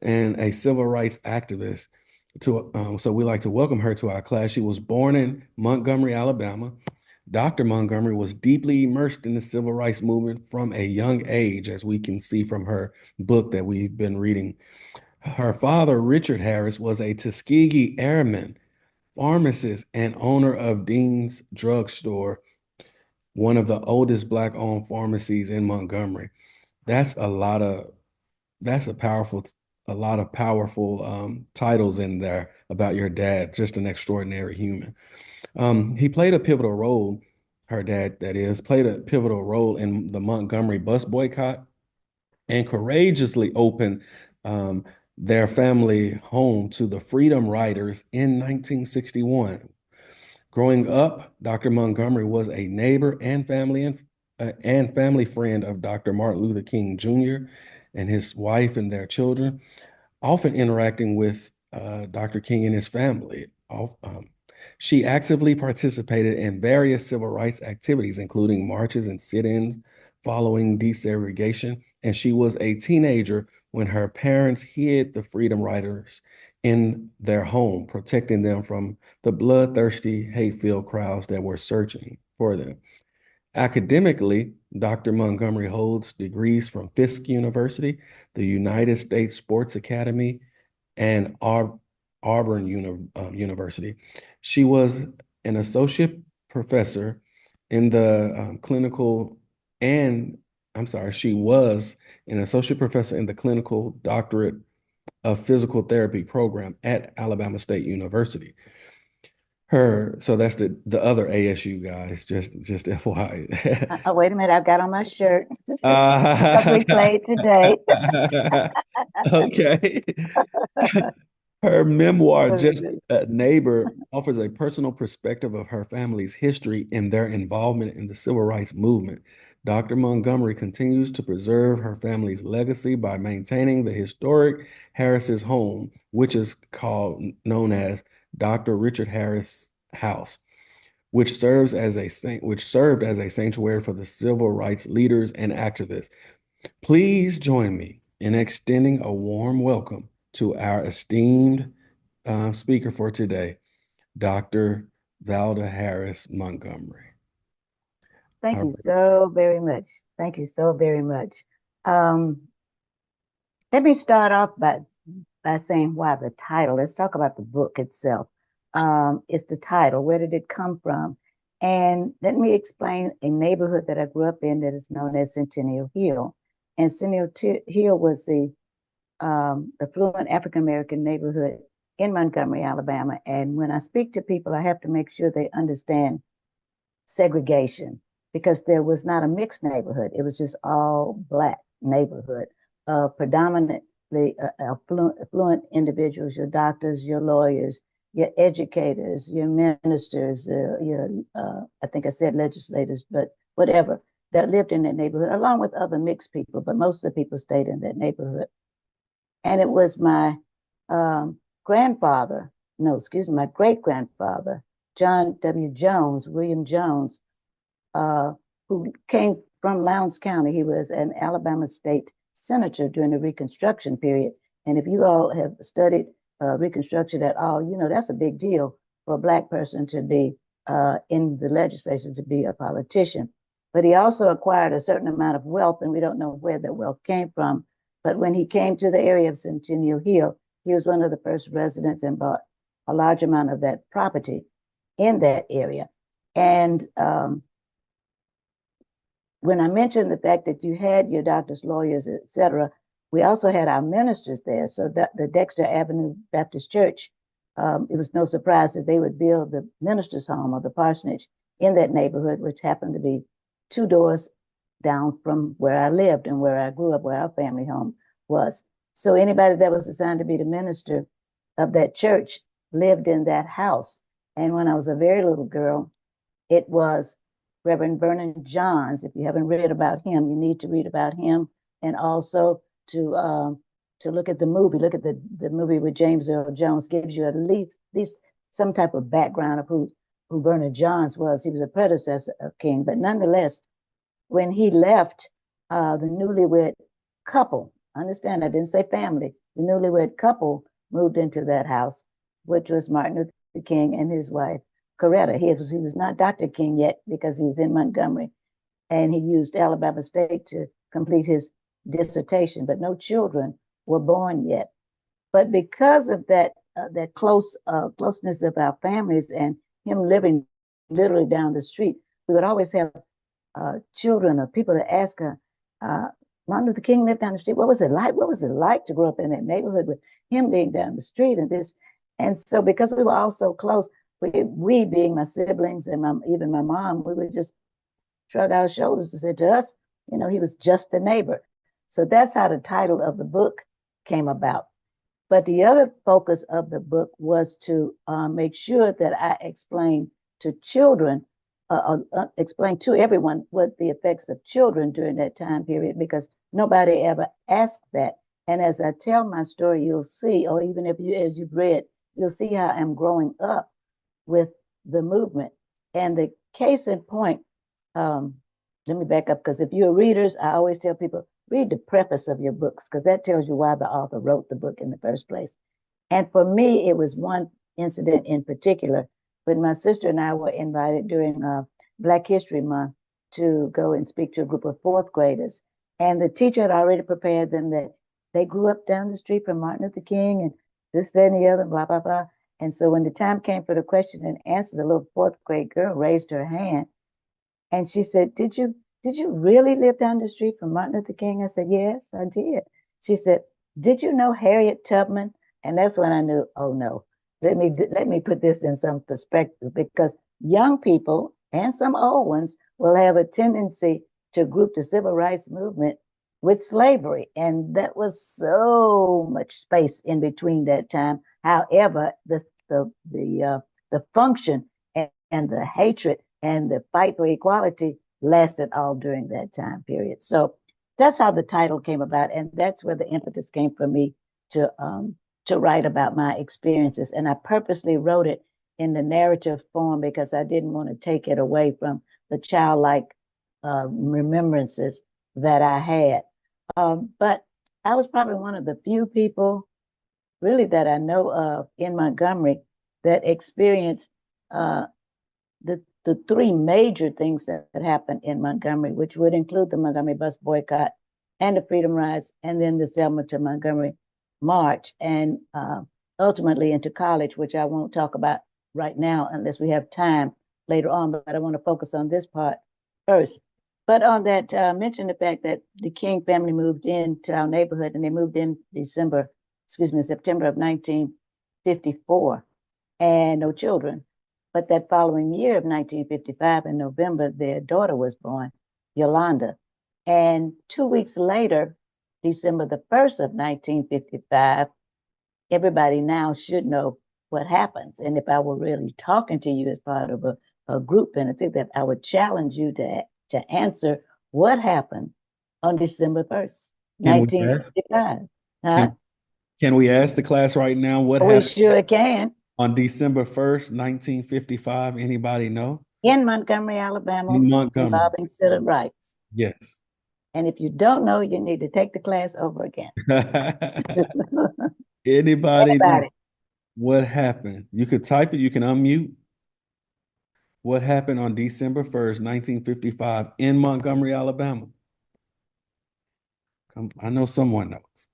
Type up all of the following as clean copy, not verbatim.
and a civil rights activist. So we like to welcome her to our class. She was born in Montgomery, Alabama. Dr. Montgomery was deeply immersed in the civil rights movement from a young age, as we can see from her book that we've been reading. Her father, Richard Harris, was a Tuskegee Airman, pharmacist, and owner of Dean's Drugstore, one of the oldest Black-owned pharmacies in Montgomery. That's a lot of that's a lot of powerful titles in there about your dad, just an extraordinary human. He played a pivotal role, her dad, that is, played a pivotal role in the Montgomery bus boycott and courageously opened um, their family home to the Freedom Riders in 1961. Growing up, Dr. Montgomery was a neighbor and family friend of Dr. Martin Luther King Jr. and his wife and their children, often interacting with Dr. King and his family. She actively participated in various civil rights activities, including marches and sit-ins following desegregation, and she was a teenager when her parents hid the Freedom Riders in their home, protecting them from the bloodthirsty, hate-filled crowds that were searching for them. Academically, Dr. Montgomery holds degrees from Fisk University, the United States Sports Academy, and University. She was an associate professor in the clinical and I'm sorry, she was an associate professor in the clinical doctorate of physical therapy program at Alabama State University. So that's the other ASU guys, just FYI. Wait a minute, I've got on my shirt because Uh, we played today. okay. Her memoir, Very Just good. a Neighbor, offers a personal perspective of her family's history and their involvement in the civil rights movement. Dr. Montgomery continues to preserve her family's legacy by maintaining the historic Harris's home, which is known as Dr. Richard Harris House, which served as a sanctuary for the civil rights leaders and activists. Please join me in extending a warm welcome to our esteemed speaker for today, Dr. Valda Harris-Montgomery. Thank All you so very much. Thank you so very much. Um, Let me start off by saying why the title. Let's talk about the book itself. It's the title. Where did it come from? And let me explain a neighborhood that I grew up in that is known as Centennial Hill. And Hill was the affluent African American neighborhood in Montgomery, Alabama. And when I speak to people, I have to make sure they understand segregation because there was not a mixed neighborhood. It was just all Black neighborhood, predominantly affluent individuals, your doctors, your lawyers, your educators, your ministers, I think I said legislators, but whatever, that lived in that neighborhood, along with other mixed people, but most of the people stayed in that neighborhood. And it was my grandfather, no, excuse me, my great grandfather, John W. Jones, William Jones, uh, who came from Lowndes County. He was an Alabama state senator during the Reconstruction period. And if you all have studied Reconstruction at all, you know that's a big deal for a Black person to be in the legislature, to be a politician. But he also acquired a certain amount of wealth, and we don't know where that wealth came from. But when he came to the area of Centennial Hill, he was one of the first residents and bought a large amount of that property in that area. And when I mentioned the fact that you had your doctors, lawyers, etc., we also had our ministers there. So the Dexter Avenue Baptist Church, it was no surprise that they would build the minister's home or the parsonage in that neighborhood, which happened to be 2 doors down from where I lived and where I grew up, where our family home was. So anybody that was assigned to be the minister of that church lived in that house. And when I was a very little girl, it was Reverend Vernon Johns. If you haven't read about him, you need to read about him, and also to look at the movie. Look at the movie with James Earl Jones. Gives you at least some type of background of who Vernon Johns was. He was a predecessor of King, but nonetheless, when he left, the newlywed couple. Understand, I didn't say family. the newlywed couple moved into that house, which was Martin Luther King and his wife, Coretta. He was not Dr. King yet because he was in Montgomery, and he used Alabama State to complete his dissertation, but no children were born yet. But because of that closeness of our families and him living literally down the street, we would always have children or people to ask her, Martin Luther King lived down the street. What was it like? What was it like to grow up in that neighborhood with him being down the street and this? And so because we were all so close, we being my siblings and even my mom, we would just shrug our shoulders and say to us, he was just a neighbor. So that's how the title of the book came about. But the other focus of the book was to make sure that I explain to children, explain to everyone what the effects of children during that time period, because nobody ever asked that. And as I tell my story, you'll see, or even as you've read, you'll see how I'm growing up with the movement. And the case in point, let me back up, because if you're readers, I always tell people, read the preface of your books, because that tells you why the author wrote the book in the first place. And for me, it was one incident in particular when my sister and I were invited during Black History Month to go and speak to a group of fourth graders. And the teacher had already prepared them that they grew up down the street from Martin Luther King and this, that, and the other, blah, blah, blah. And so when the time came for the question and answer, the little fourth grade girl raised her hand and she said, did you really live down the street from Martin Luther King? I said, yes, I did. She said, did you know Harriet Tubman? And that's when I knew, oh no, let me put this in some perspective, because young people and some old ones will have a tendency to group the civil rights movement with slavery. And that was so much space in between that time. However, the function and the hatred and the fight for equality lasted all during that time period. So that's how the title came about, and that's where the impetus came for me to write about my experiences. And I purposely wrote it in the narrative form because I didn't want to take it away from the childlike remembrances that I had. But I was probably one of the few people, really, that I know of in Montgomery that experienced the three major things that happened in Montgomery, which would include the Montgomery bus boycott and the Freedom Rides, and then the Selma to Montgomery March, and ultimately into college, which I won't talk about right now unless we have time later on, but I want to focus on this part first. But on that, mention the fact that the King family moved into our neighborhood, and they moved in September of 1954, and no children. But that following year of 1955, in November, their daughter was born, Yolanda. And 2 weeks later, December the 1st of 1955, everybody now should know what happens. And if I were really talking to you as part of a group, and I think that I would challenge you to answer what happened on December 1st, Can we ask? 1955. Huh? Can we ask the class right now what We happened sure can. on December 1st, 1955? Anybody know? In Montgomery, Alabama, In Montgomery. involving civil rights. Yes. And if you don't know, you need to take the class over again. Anybody know Anybody? what happened? You could type it, you can unmute. What happened on December 1st, 1955 in Montgomery, Alabama? I know someone knows.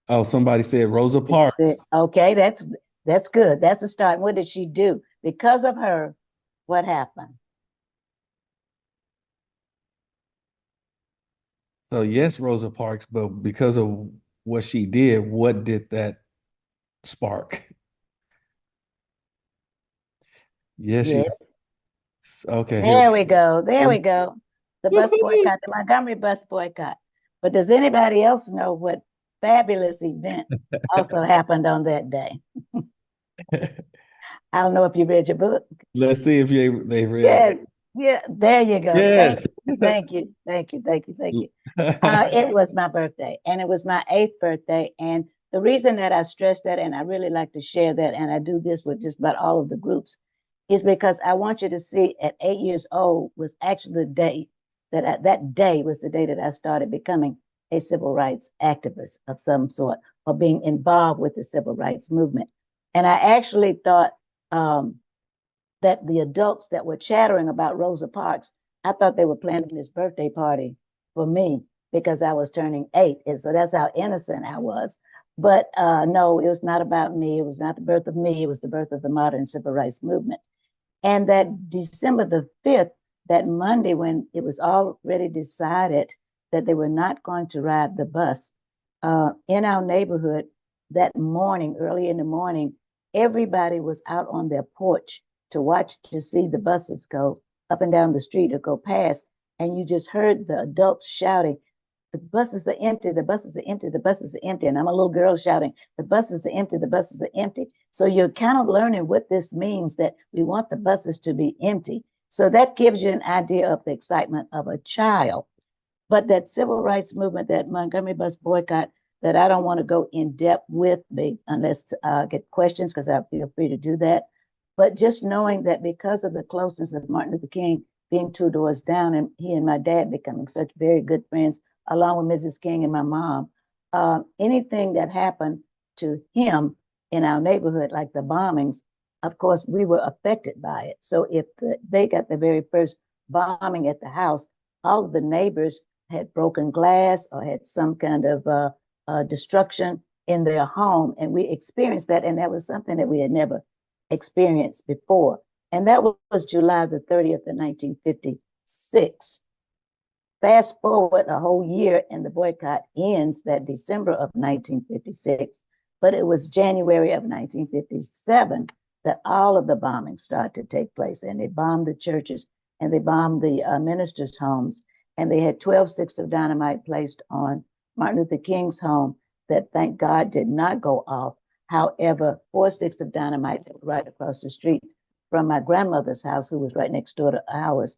Oh, somebody said Rosa Parks. Okay, that's good. That's a start. What did she do? Because of her, what happened? So yes, Rosa Parks, but because of what she did, what did that spark? Yes, she Yes. okay, here. There we go. There we go. The bus boycott, the Montgomery bus boycott. But does anybody else know what fabulous event also happened on that day? I don't know if you read your book. Let's see if they read. Yeah, yeah, there you go. Yes. Thank you, thank you, thank you, thank you. It was my birthday, and it was my eighth birthday. And the reason that I stress that, and I really like to share that, and I do this with just about all of the groups, is because I want you to see at 8 years old was actually the day that that day was the day that I started becoming a civil rights activist of some sort or being involved with the civil rights movement. And I actually thought that the adults that were chattering about Rosa Parks, I thought they were planning this birthday party for me because I was turning 8. And so that's how innocent I was. But no, it was not about me. It was not the birth of me. It was the birth of the modern civil rights movement. And that December the 5th, that Monday, when it was already decided that they were not going to ride the bus in our neighborhood that morning, early in the morning, everybody was out on their porch to watch to see the buses go up and down the street or go past. And you just heard the adults shouting, the buses are empty, the buses are empty, the buses are empty. And I'm a little girl shouting, the buses are empty, the buses are empty. So you're kind of learning what this means, that we want the buses to be empty. So that gives you an idea of the excitement of a child. But that civil rights movement, that Montgomery bus boycott, that I don't want to go in depth with unless I get questions, because I feel free to do that. But just knowing that because of the closeness of Martin Luther King being 2 doors down and he and my dad becoming such very good friends, along with Mrs. King and my mom, anything that happened to him in our neighborhood, like the bombings, of course, we were affected by it. So if they got the very first bombing at the house, all of the neighbors had broken glass or had some kind of destruction in their home. And we experienced that. And that was something that we had never experienced before. And that was July the 30th of 1956. Fast forward a whole year and the boycott ends that December of 1956. But it was January of 1957 that all of the bombings started to take place. And they bombed the churches and they bombed the ministers' homes. And they had 12 sticks of dynamite placed on Martin Luther King's home that, thank God, did not go off. However, 4 sticks of dynamite right across the street from my grandmother's house, who was right next door to ours,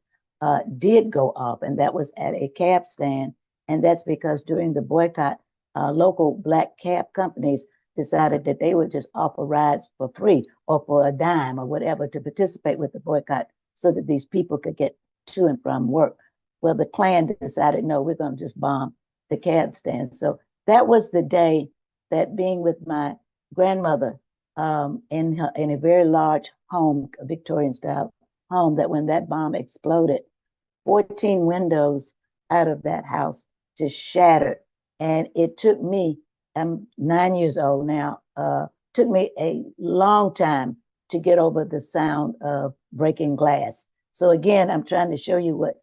did go off. And that was at a cab stand. And that's because during the boycott, local black cab companies decided that they would just offer rides for free or for a dime or whatever to participate with the boycott so that these people could get to and from work. Well, the Klan decided, no, we're going to just bomb the cab stand. So that was the day that, being with my grandmother in a very large home, a Victorian style home, that when that bomb exploded, 14 windows out of that house just shattered. And it took me, I'm 9 years old now, took me a long time to get over the sound of breaking glass. So again, I'm trying to show you what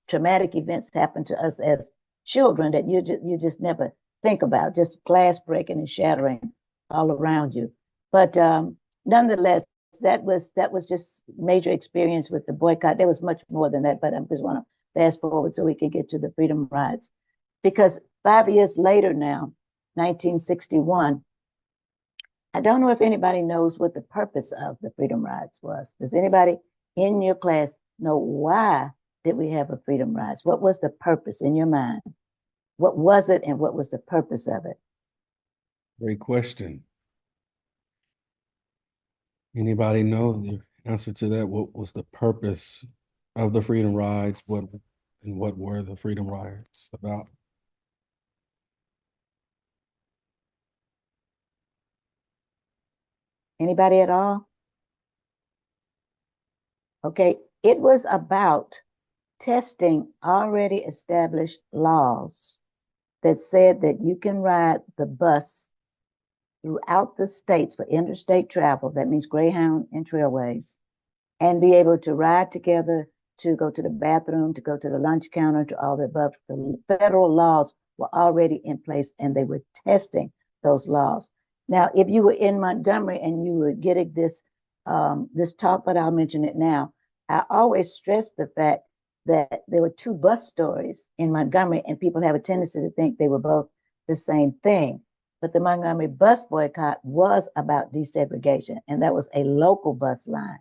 traumatic events happen to us as children that you just never think about, just glass breaking and shattering all around you. But nonetheless, that was just major experience with the boycott. There was much more than that, but I just want to fast forward so we can get to the freedom rides. Because 5 years later now, 1961, I don't know if anybody knows what the purpose of the freedom rides was. Does anybody in your class know why did we have a freedom rides? What was the purpose in your mind? What was it and what was the purpose of it? Great question. Anybody know the answer to that? What was the purpose of the freedom rides? What were the freedom rides about? Anybody at all? Okay, it was about testing already established laws that said that you can ride the bus throughout the states for interstate travel. That means Greyhound and Trailways, and be able to ride together, to go to the bathroom, to go to the lunch counter, to all the above. The federal laws were already in place and they were testing those laws. Now, if you were in Montgomery and you were getting this talk, but I'll mention it now, I always stress the fact that there were 2 bus stories in Montgomery, and people have a tendency to think they were both the same thing. But the Montgomery bus boycott was about desegregation, and that was a local bus line.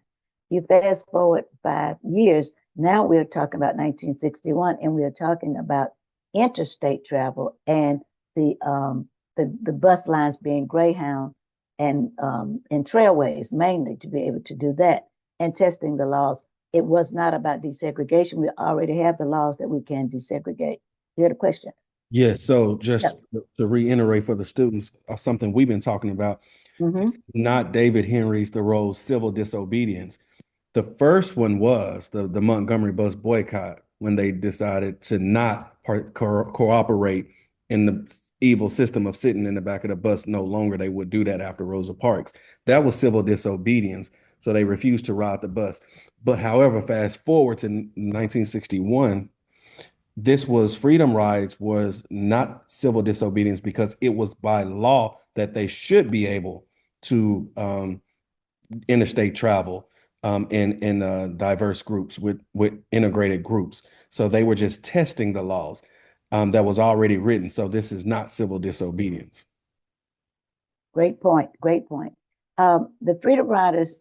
You fast forward 5 years, now we're talking about 1961, and we are talking about interstate travel and the bus lines being Greyhound and Trailways mainly, to be able to do that, and testing the laws. It was not about desegregation. We already have the laws that we can desegregate. You had a question? Yes, so just Yep. to reiterate for the students, something we've been talking about, this is Hmm. not David Henry's Thoreau's civil disobedience. The first one was the Montgomery bus boycott when they decided to not cooperate in the evil system of sitting in the back of the bus no longer. They would do that after Rosa Parks. That was civil disobedience. So they refused to ride the bus. But however, fast forward to 1961, this was freedom rides was not civil disobedience because it was by law that they should be able to interstate travel in diverse groups with integrated groups. So they were just testing the laws that was already written. So this is not civil disobedience. Great point. Great point. The Freedom Riders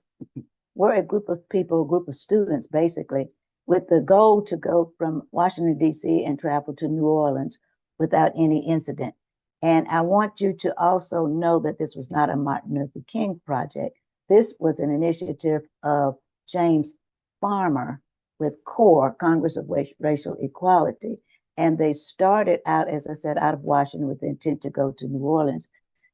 were a group of people, a group of students, basically, with the goal to go from Washington, D.C. and travel to New Orleans without any incident. And I want you to also know that this was not a Martin Luther King project. This was an initiative of James Farmer with CORE, Congress of Racial Equality. And they started out, as I said, out of Washington with the intent to go to New Orleans.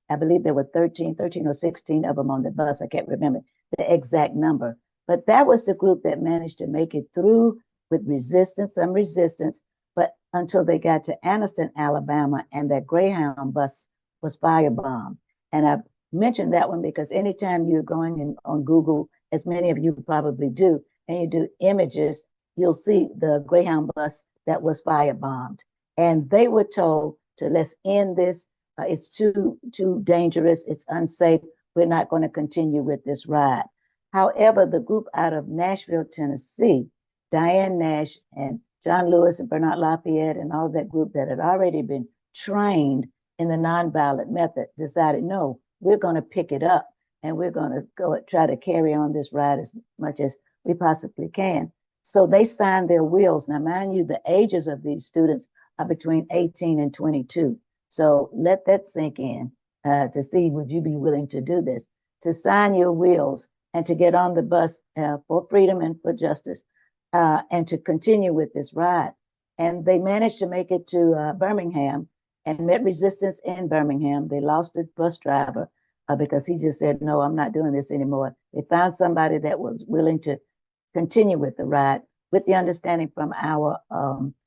I believe there were 13 or 16 of them on the bus. I can't remember the exact number. But that was the group that managed to make it through with resistance, some resistance, but until they got to Anniston, Alabama, and that Greyhound bus was firebombed. And I mentioned that one because anytime you're going in, on Google, as many of you probably do, and you do images, you'll see the Greyhound bus that was firebombed. And they were told to let's end this. It's too dangerous. It's unsafe. We're not going to continue with this ride. However, the group out of Nashville, Tennessee, Diane Nash and John Lewis and Bernard Lafayette and all that group that had already been trained in the nonviolent method, decided, no, we're going to pick it up and we're going to go try to carry on this ride as much as we possibly can. So they signed their wills. Now, mind you, the ages of these students are between 18 and 22. So let that sink in to see, would you be willing to do this? To sign your wills and to get on the bus for freedom and for justice and to continue with this ride. And they managed to make it to Birmingham and met resistance in Birmingham. They lost the bus driver because he just said, no, I'm not doing this anymore. They found somebody that was willing to continue with the ride with the understanding from our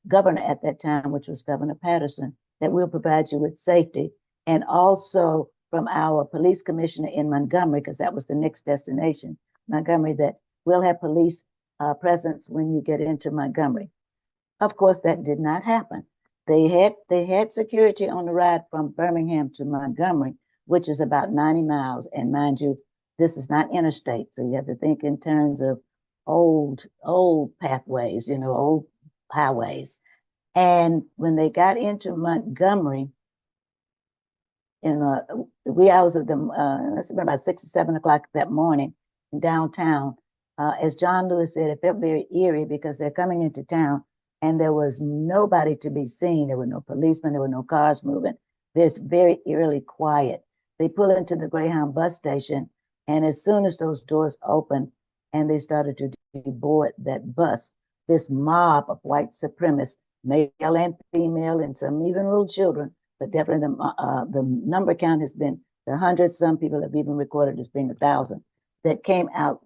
governor at that time, which was Governor Patterson, that we'll provide you with safety. And also from our police commissioner in Montgomery, because that was the next destination, Montgomery, that we'll have police presence when you get into Montgomery. Of course, that did not happen. They had security on the ride from Birmingham to Montgomery, which is about 90 miles. And mind you, this is not interstate, so you have to think in terms of old pathways, old highways. And when they got into Montgomery, in the wee hours of the, it's about 6 or 7 o'clock that morning in downtown, as John Lewis said, it felt very eerie because they're coming into town and there was nobody to be seen. There were no policemen, there were no cars moving. It's very eerily quiet. They pull into the Greyhound bus station, and as soon as those doors opened and they started to board that bus, this mob of white supremacists, male and female, and some even little children, but definitely the number count has been the hundreds. Some people have even recorded as being 1,000 that came out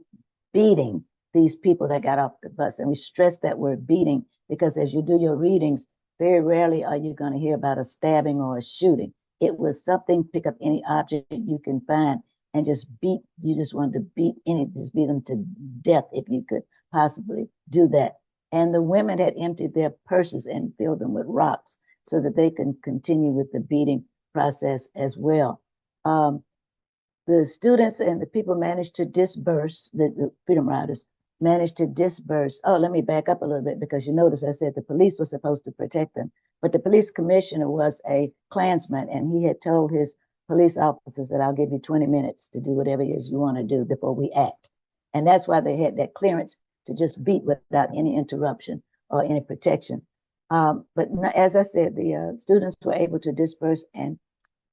beating these people that got off the bus. And we stress that word beating because as you do your readings, very rarely are you going to hear about a stabbing or a shooting. It was something, pick up any object you can find and just beat. You just wanted to just beat them to death if you could possibly do that. And the women had emptied their purses and filled them with rocks so that they can continue with the beating process as well. The students and the people managed to disperse, the Freedom Riders managed to disperse. Oh, let me back up a little bit because you notice I said the police was supposed to protect them, but the police commissioner was a Klansman and he had told his police officers that I'll give you 20 minutes to do whatever it is you want to do before we act. And that's why they had that clearance to just beat without any interruption or any protection. But as I said, the students were able to disperse and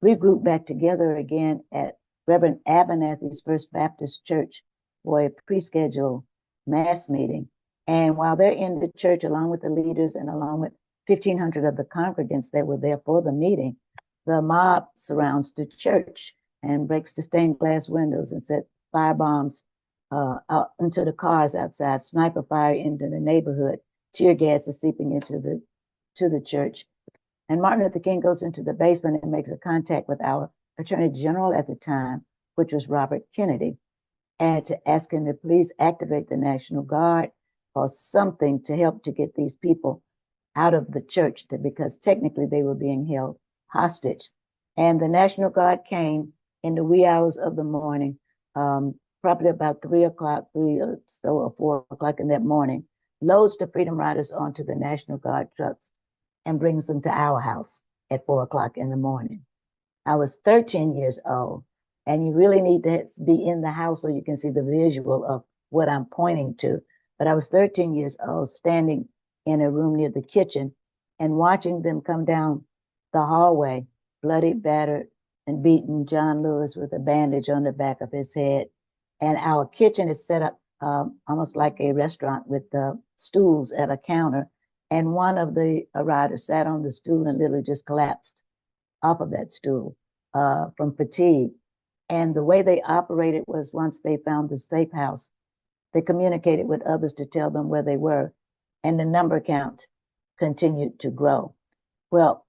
regroup back together again at Reverend Abernathy's First Baptist Church for a pre-scheduled mass meeting. And while they're in the church, along with the leaders and along with 1,500 of the congregants that were there for the meeting, the mob surrounds the church and breaks the stained glass windows and set fire bombs out into the cars outside, sniper fire into the neighborhood, tear gas is seeping into the church. And Martin Luther King goes into the basement and makes a contact with our Attorney General at the time, which was Robert Kennedy, and to ask him to please activate the National Guard or something to help to get these people out of the church because technically they were being held hostage. And the National Guard came in the wee hours of the morning, probably about 3 o'clock, 4 o'clock in that morning, loads the Freedom Riders onto the National Guard trucks and brings them to our house at 4 o'clock in the morning. I was 13 years old, and you really need to be in the house so you can see the visual of what I'm pointing to. But I was 13 years old, standing in a room near the kitchen and watching them come down the hallway, bloody, battered, and beaten John Lewis with a bandage on the back of his head. And our kitchen is set up almost like a restaurant with stools at a counter. And one of the riders sat on the stool and literally just collapsed off of that stool from fatigue. And the way they operated was once they found the safe house, they communicated with others to tell them where they were, and the number count continued to grow. Well,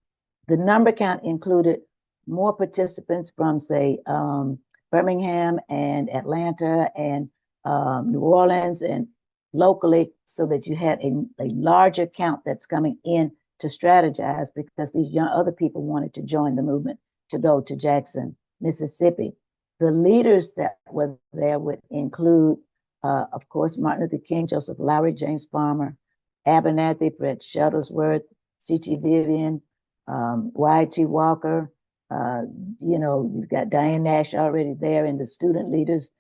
the number count included more participants from, say, Birmingham and Atlanta and New Orleans and locally, so that you had a larger count that's coming in to strategize, because these young other people wanted to join the movement to go to Jackson, Mississippi. The leaders that were there would include, of course, Martin Luther King, Joseph Lowery, James Farmer, Abernathy, Fred Shuttlesworth, C.T. Vivian, Y.T. Walker. You've got Diane Nash already there, and the student leaders,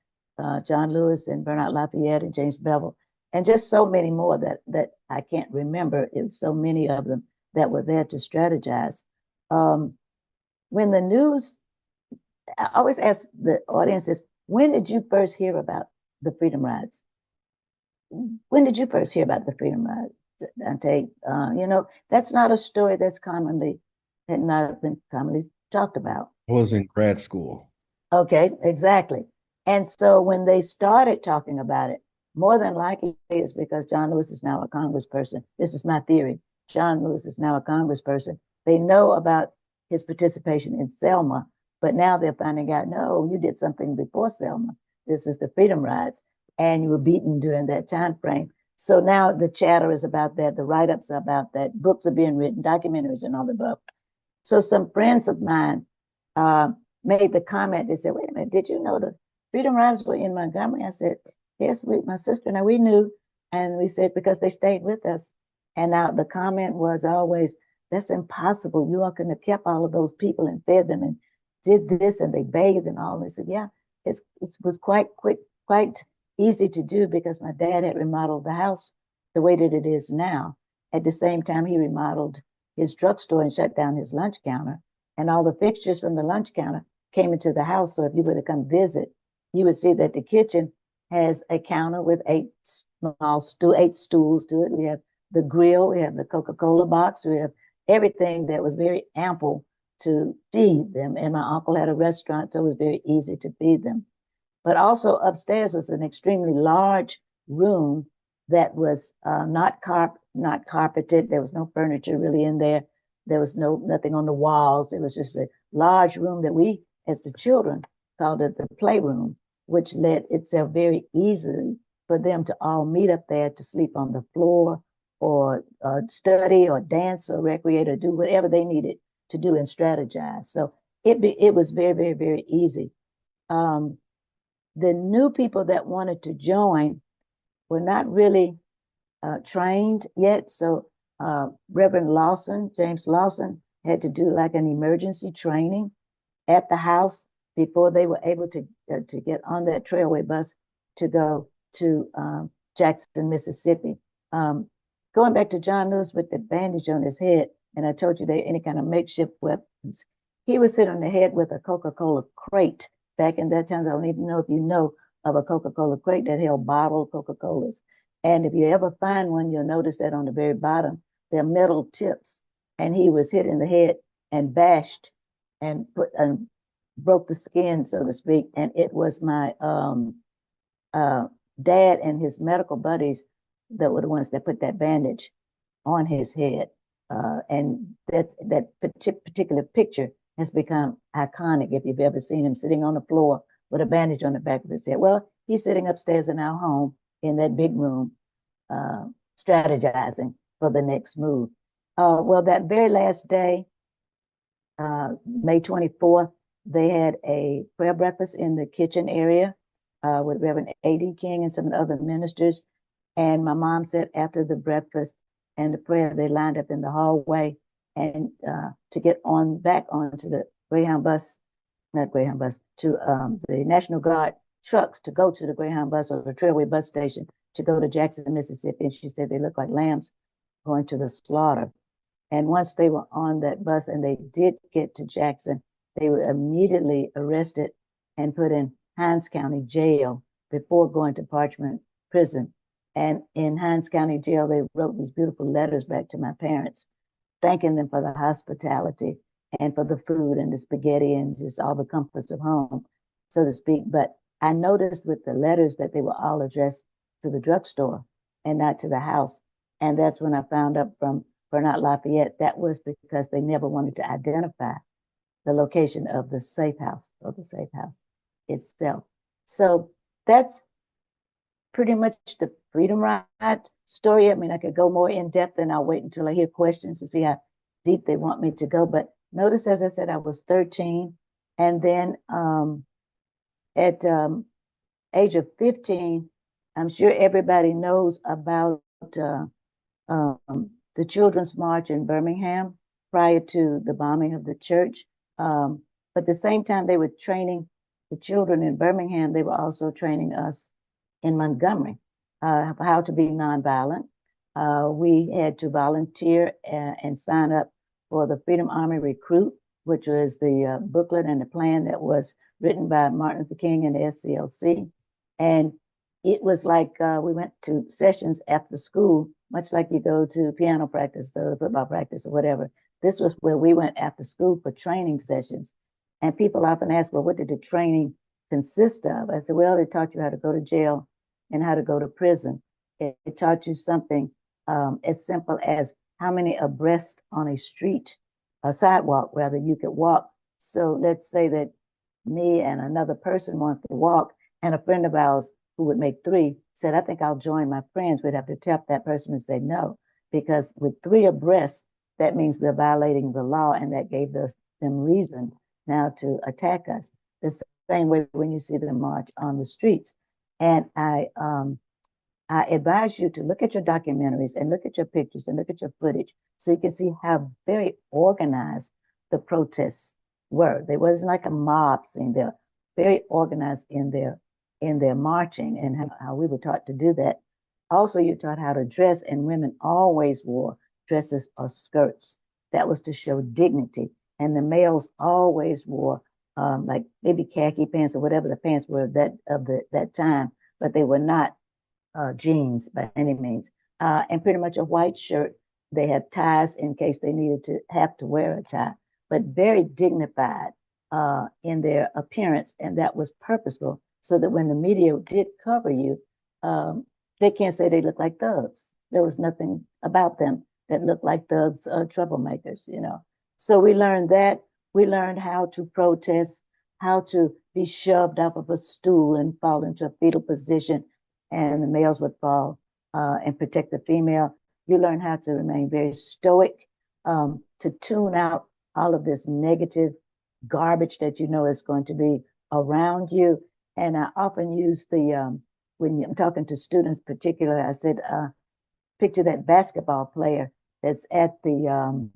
John Lewis and Bernard Lafayette and James Bevel, and just so many more that I can't remember. It's so many of them that were there to strategize. When the news, I always ask the audiences, when did you first hear about the Freedom Rides? When did you first hear about the Freedom Rides? Dante, that's not a story that's had not been commonly talked about. I was in grad school. Okay, exactly. And so when they started talking about it, more than likely it's because John Lewis is now a congressperson. This is my theory. John Lewis is now a congressperson. They know about his participation in Selma, but now they're finding out, no, you did something before Selma. This was the Freedom Rides, and you were beaten during that time frame. So now the chatter is about that. The write-ups are about that. Books are being written, documentaries and all the above. So some friends of mine made the comment. They said, wait a minute, did you know the Freedom Riders were in Montgomery? I said, yes, my sister and I, we knew. And we said, because they stayed with us. And now the comment was always, that's impossible. You all couldn't have kept all of those people and fed them and did this, and they bathed and all. And they said, yeah, it was quite quick, quite easy to do, because my dad had remodeled the house the way that it is now. At the same time, he remodeled his drugstore and shut down his lunch counter. And all the fixtures from the lunch counter came into the house. So if you were to come visit, you would see that the kitchen has a counter with 8 stools to it. We have the grill, we have the Coca-Cola box, we have everything that was very ample to feed them. And my uncle had a restaurant, so it was very easy to feed them. But also upstairs was an extremely large room that was not carpeted. There was no furniture really in there. There was nothing on the walls. It was just a large room that we, as the children, called it the playroom, which led itself very easily for them to all meet up there to sleep on the floor or study or dance or recreate or do whatever they needed to do and strategize. So it was very, very, very easy. The new people that wanted to join were not really trained yet. So Reverend Lawson, James Lawson, had to do like an emergency training at the house before they were able to get on that trailway bus to go to Jackson, Mississippi. Going back to John Lewis with the bandage on his head, and I told you they any kind of makeshift weapons. He was hit on the head with a Coca-Cola crate. Back in that time, I don't even know if you know of a Coca-Cola crate that held bottled Coca-Colas. And if you ever find one, you'll notice that on the very bottom they're metal tips, and he was hit in the head and bashed and put and broke the skin, so to speak. And it was my uh, dad and his medical buddies that were the ones that put that bandage on his head. And that particular picture has become iconic. If you've ever seen him sitting on the floor with a bandage on the back of his head, well, he's sitting upstairs in our home in that big room, uh, strategizing for the next move. Well, that very last day, May 24th, they had a prayer breakfast in the kitchen area with Reverend A.D. King and some other ministers. And my mom said after the breakfast and the prayer, they lined up in the hallway and to get on back onto the Greyhound bus, not Greyhound bus, to the National Guard trucks to go to the Greyhound bus or the Trailway bus station to go to Jackson, Mississippi. And she said they looked like lambs going to the slaughter. And once they were on that bus and they did get to Jackson, they were immediately arrested and put in Hinds County Jail before going to Parchment Prison. And in Hinds County Jail, they wrote these beautiful letters back to my parents, thanking them for the hospitality and for the food and the spaghetti and just all the comforts of home, so to speak. But I noticed with the letters that they were all addressed to the drugstore and not to the house. And that's when I found out from Bernard Lafayette that was because they never wanted to identify the location of the safe house or the safe house itself. So that's pretty much the Freedom Ride story. I mean, I could go more in depth, and I'll wait until I hear questions to see how deep they want me to go. But notice, as I said, I was 13, and then at age of 15, I'm sure everybody knows about the Children's March in Birmingham prior to the bombing of the church. But at the same time they were training the children in Birmingham, they were also training us in Montgomery how to be nonviolent. We had to volunteer and sign up for the Freedom Army Recruit, which was the booklet and the plan that was written by Martin Luther King and the SCLC. And it was like we went to sessions after school, much like you go to piano practice or football practice or whatever. This was where we went after school for training sessions. And people often ask, well, what did the training consist of? I said, well, they taught you how to go to jail and how to go to prison. It taught you something as simple as how many abreast on a street, a sidewalk, rather, you could walk. So let's say that me and another person wanted to walk, and a friend of ours who would make three said, I think I'll join my friends. We'd have to tap that person and say no, because with three abreast, that means we're violating the law, and that gave them reason now to attack us. The same way when you see them march on the streets. And I advise you to look at your documentaries and look at your pictures and look at your footage so you can see how very organized the protests were. They wasn't like a mob scene. They're very organized in their marching and how we were taught to do that. Also, you're taught how to dress, and women always wore dresses or skirts. That was to show dignity. And the males always wore like maybe khaki pants or whatever the pants were that time, but they were not jeans by any means. And pretty much a white shirt. They had ties in case they needed to have to wear a tie, but very dignified in their appearance, and that was purposeful so that when the media did cover you, they can't say they look like thugs. There was nothing about them that looked like thugs or troublemakers, you know. So we learned that. We learned how to protest, how to be shoved off of a stool and fall into a fetal position, and the males would fall and protect the female. You learn how to remain very stoic, to tune out all of this negative garbage that you know is going to be around you. And I often use when I'm talking to students particularly, I said, picture that basketball player that's at the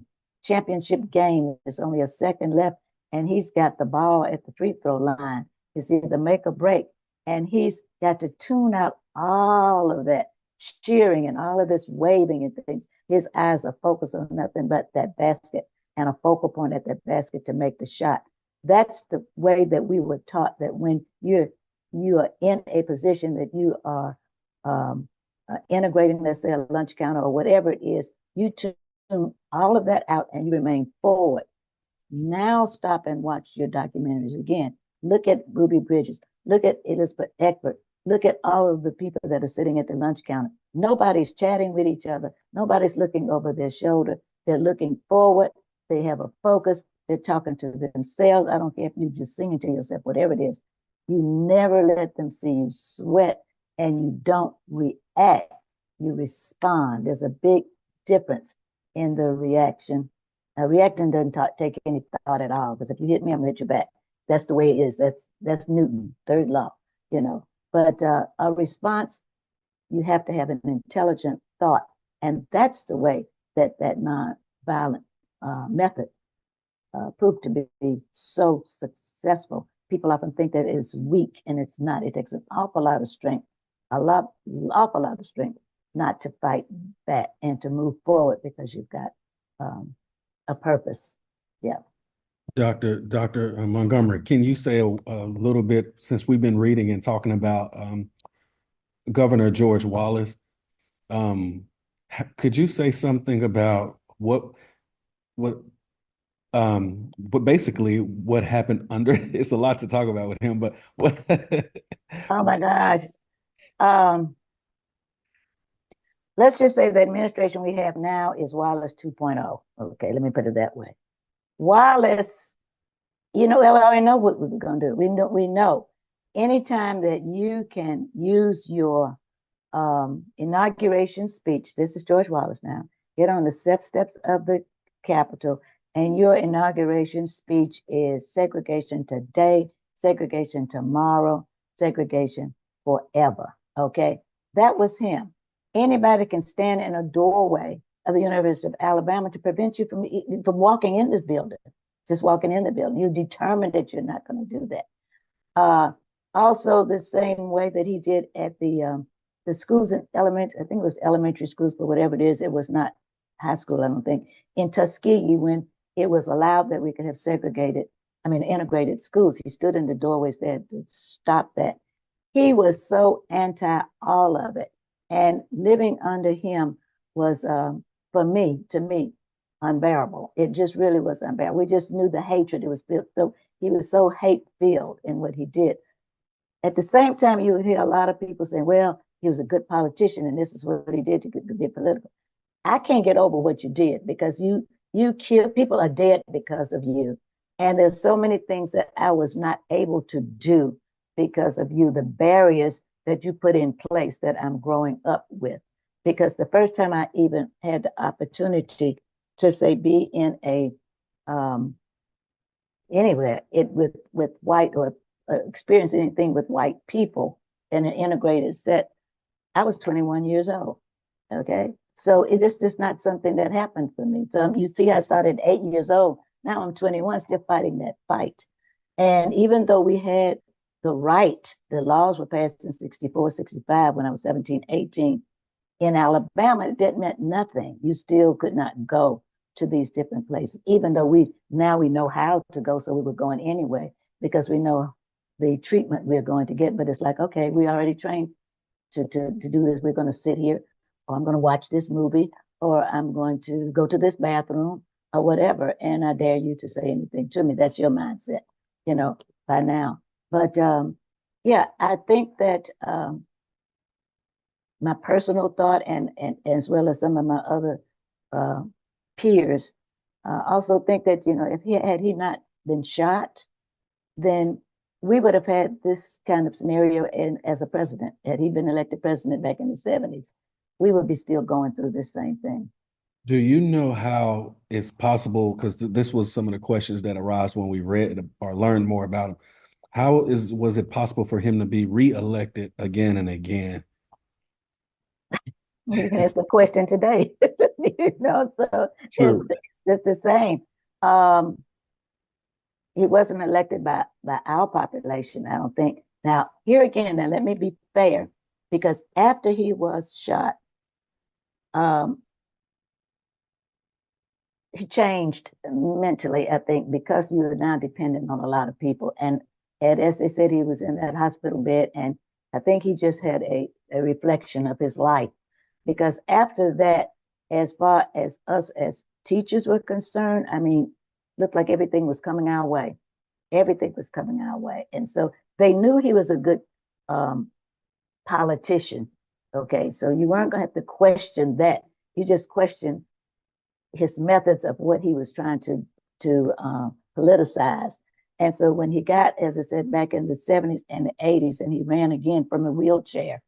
championship game. There's only a second left, and he's got the ball at the free throw line. It's either make or break. And he's got to tune out all of that cheering and all of this waving and things. His eyes are focused on nothing but that basket and a focal point at that basket to make the shot. That's the way that we were taught, that when you are in a position that you are integrating, let's say, a lunch counter or whatever it is, you tune all of that out and you remain forward. Now stop and watch your documentaries again. Look at Ruby Bridges. Look at Elizabeth Egbert. Look at all of the people that are sitting at the lunch counter. Nobody's chatting with each other. Nobody's looking over their shoulder. They're looking forward. They have a focus. They're talking to themselves. I don't care if you're just singing to yourself, whatever it is. You never let them see you sweat and you don't react. You respond. There's a big difference in the reaction. Reacting doesn't take any thought at all, because if you hit me, I'm gonna hit you back. That's the way it is. That's Newton, third law, you know. But a response, you have to have an intelligent thought, and that's the way that non-violent method proved to be so successful. People often think that it's weak, and it's not. It takes an awful lot of strength, awful lot of strength, not to fight back and to move forward because you've got a purpose. Yeah. Dr. Montgomery, can you say a little bit, since we've been reading and talking about Governor George Wallace, um, could you say something about what but basically what happened under it's a lot to talk about with him, but what Oh my gosh. Um, let's just say the administration we have now is Wallace 2.0. Okay, let me put it that way. Wallace, we already know what we're going to do. We know anytime that you can use your inauguration speech, this is George Wallace now, get on the steps of the Capitol, and your inauguration speech is segregation today, segregation tomorrow, segregation forever. Okay, that was him. Anybody can stand in a doorway of the University of Alabama to prevent you from walking in this building, just walking in the building. You're determined that you're not going to do that. Uh, Also, the same way that he did at the schools in elementary, I think it was elementary schools, but whatever it is, it was not high school, I don't think. In Tuskegee, when it was allowed that we could have integrated schools, he stood in the doorways there to stop that. He was so anti all of it. And living under him was, to me, unbearable. It just really was unbearable. We just knew the hatred it was built. So he was so hate filled in what he did. At the same time, you would hear a lot of people saying, well, he was a good politician and this is what he did to get political. I can't get over what you did, because you kill people are dead because of you. And there's so many things that I was not able to do because of you, the barriers that you put in place that I'm growing up with. Because the first time I even had the opportunity to say be in a um, anywhere it with white or experience anything with white people in an integrated set, I was 21 years old. Okay. So it is just not something that happened for me. So you see, I started 8 years old. Now I'm 21, still fighting that fight. And even though we had the right, the laws were passed in 64, 65 when I was 17, 18 in Alabama, that meant nothing. You still could not go to these different places, even though we know how to go. So we were going anyway because we know the treatment we're going to get. But it's like, okay, we already trained to do this. We're going to sit here, or I'm going to watch this movie, or I'm going to go to this bathroom, or whatever. And I dare you to say anything to me. That's your mindset, by now. But yeah, I think that my personal thought, and as well as some of my other uh, peers, also think that if he not been shot, then we would have had this kind of scenario as a president. Had he been elected president back in the 70s, we would be still going through this same thing. do you know how it's possible? Because this was some of the questions that arose when we read or learned more about him. How was it possible for him to be reelected again and again? You can ask the question today. So True. it's the same. Um, he wasn't elected by our population, I don't think. Now, here again, now let me be fair, because after he was shot, um, he changed mentally, I think, because you are now dependent on a lot of people. And as they said, he was in that hospital bed, and I think he just had a reflection of his life. Because after that, as far as us as teachers were concerned, I mean, looked like everything was coming our way. Everything was coming our way. And so they knew he was a good um, politician. Okay, so you weren't going to have to question that. You just questioned his methods of what he was trying to politicize. And so when he got, as I said, back in the 70s and the 80s, and he ran again from a wheelchair,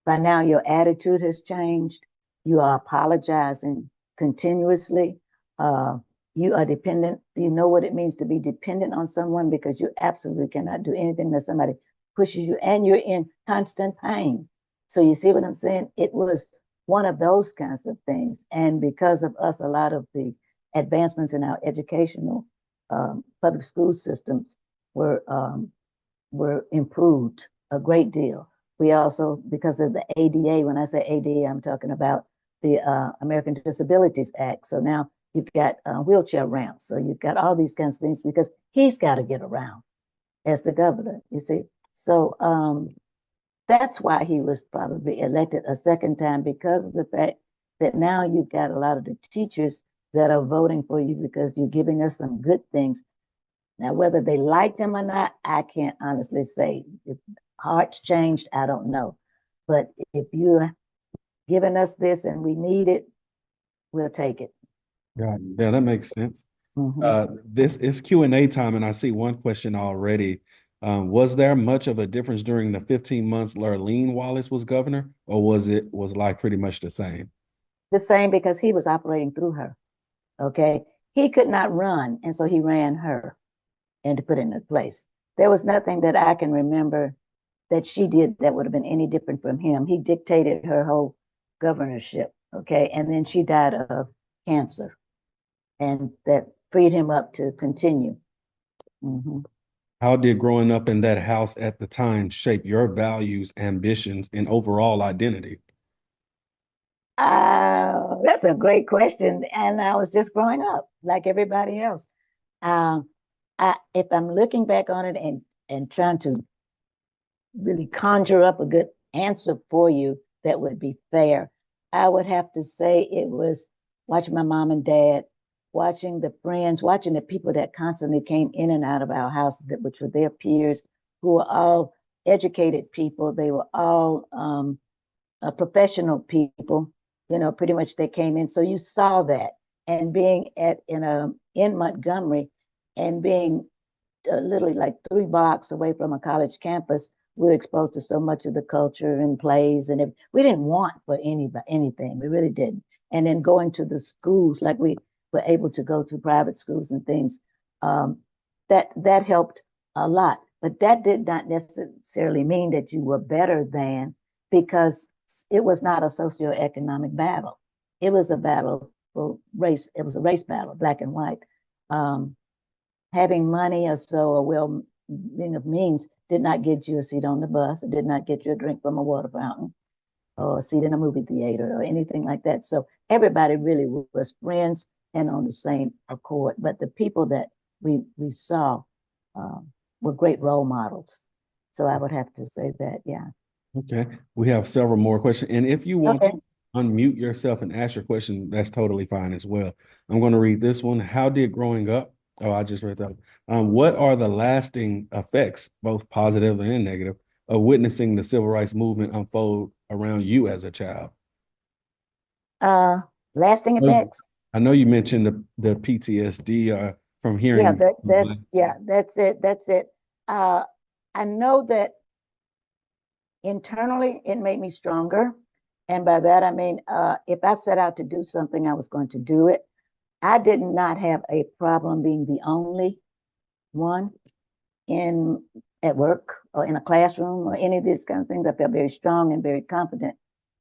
by now your attitude has changed. You are apologizing continuously. Uh, you are dependent. You know what it means to be dependent on someone because you absolutely cannot do anything that somebody pushes you, and you're in constant pain. So you see what I'm saying? It was one of those kinds of things. And because of us, a lot of the advancements in our educational public school systems were were improved a great deal. We also, because of the ADA, when I say ADA, I'm talking about the American Disabilities Act. So now you've got wheelchair ramps. So you've got all these kinds of things because he's got to get around as the governor, you see. So that's why he was probably elected a second time, because of the fact that now you've got a lot of the teachers that are voting for you because you're giving us some good things. Now, whether they liked him or not, I can't honestly say. If hearts changed, I don't know. But if you're giving us this and we need it, we'll take it. Yeah, yeah, that makes sense. Mm-hmm. This is Q&A time, and I see one question already. Was there much of a difference during the 15 months Lurleen Wallace was governor, or was like pretty much the same? The same, because he was operating through her. Okay. He could not run, and so he ran her and to put in her place. There was nothing that I can remember that she did that would have been any different from him. He dictated her whole governorship. Okay. And then she died of cancer, and that freed him up to continue. Mm-hmm. How did growing up in that house at the time shape your values, ambitions, and overall identity? That's a great question. And I was just growing up like everybody else. Um, if I'm looking back on it and trying to really conjure up a good answer for you that would be fair, I would have to say it was watching my mom and dad, watching the friends, watching the people that constantly came in and out of our house, which were their peers, who were all educated people. They were all professional people, pretty much they came in. So you saw that, and being in Montgomery, and being literally like 3 blocks away from a college campus, we were exposed to so much of the culture and plays, and we didn't want for anything. We really didn't. And then going to the schools, like we were able to go to private schools and things, um, that helped a lot. But that did not necessarily mean that you were better than, because it was not a socioeconomic battle. It was a battle for race. It was a race battle, black and white. Um, Having money or so, or well being of means, did not get you a seat on the bus. It did not get you a drink from a water fountain or a seat in a movie theater or anything like that. So everybody really was friends and on the same accord. But the people that we saw were great role models. So I would have to say that, yeah. Okay. We have several more questions. And if you want Okay. to unmute yourself and ask your question, that's totally fine as well. I'm going to read this one. How did growing up, oh, I just read that. What are the lasting effects, both positive and negative, of witnessing the civil rights movement unfold around you as a child? Uh, Lasting Oh, effects. I know you mentioned the PTSD from Yeah, hearing. that's it. That's it. Uh, I know that internally it made me stronger. And by that, I mean, if I set out to do something, I was going to do it. I did not have a problem being the only one in at work or in a classroom or any of these kind of things. I felt very strong and very confident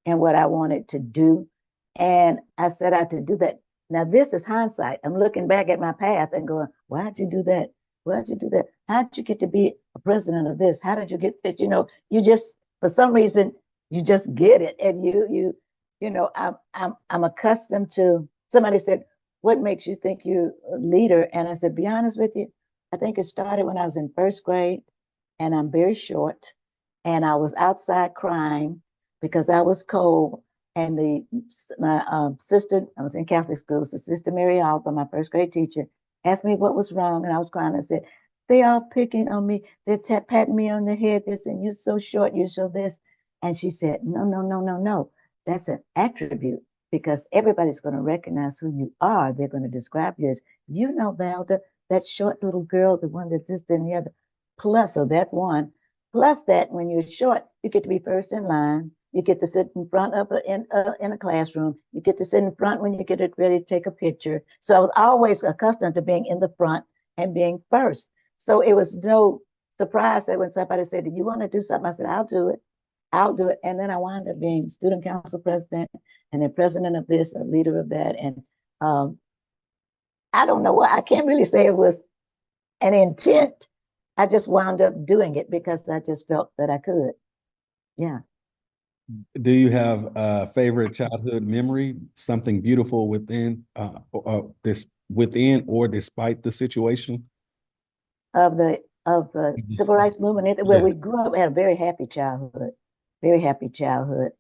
in what I wanted to do. And I set out to do that. Now, this is hindsight. I'm looking back at my path and going, why'd you do that? Why'd you do that? How'd you get to be a president of this? How did you get this? You just, for some reason, you just get it. And I'm accustomed to, somebody said, what makes you think you're a leader? And I said, be honest with you, I think it started when I was in first grade, and I'm very short, and I was outside crying because I was cold, And my sister, I was in Catholic school, so Sister Mary Alpha, my first grade teacher, asked me what was wrong, and I was crying. I said, "They all picking on me. They're patting me on the head. They're saying you're so short, you're so this." And she said, "No, no, no, no, no. That's an attribute because everybody's going to recognize who you are. They're going to describe you as, you know, Valda, that short little girl, the one that this and the other. Plus, so that's one. Plus that when you're short, you get to be first in line. You get to sit in front of in a classroom. You get to sit in front when you get ready to take a picture. So I was always accustomed to being in the front and being first. So it was no surprise that when somebody said, "Do you want to do something?" I said, "I'll do it. I'll do it." And then I wound up being student council president and then president of this, a leader of that. And um, I don't know what, I can't really say it was an intent. I just wound up doing it because I just felt that I could. Yeah. Do you have a favorite childhood memory, something beautiful this within or despite the situation? Of the civil rights movement. Well, Yeah. we grew up, had a very happy childhood, very happy childhood.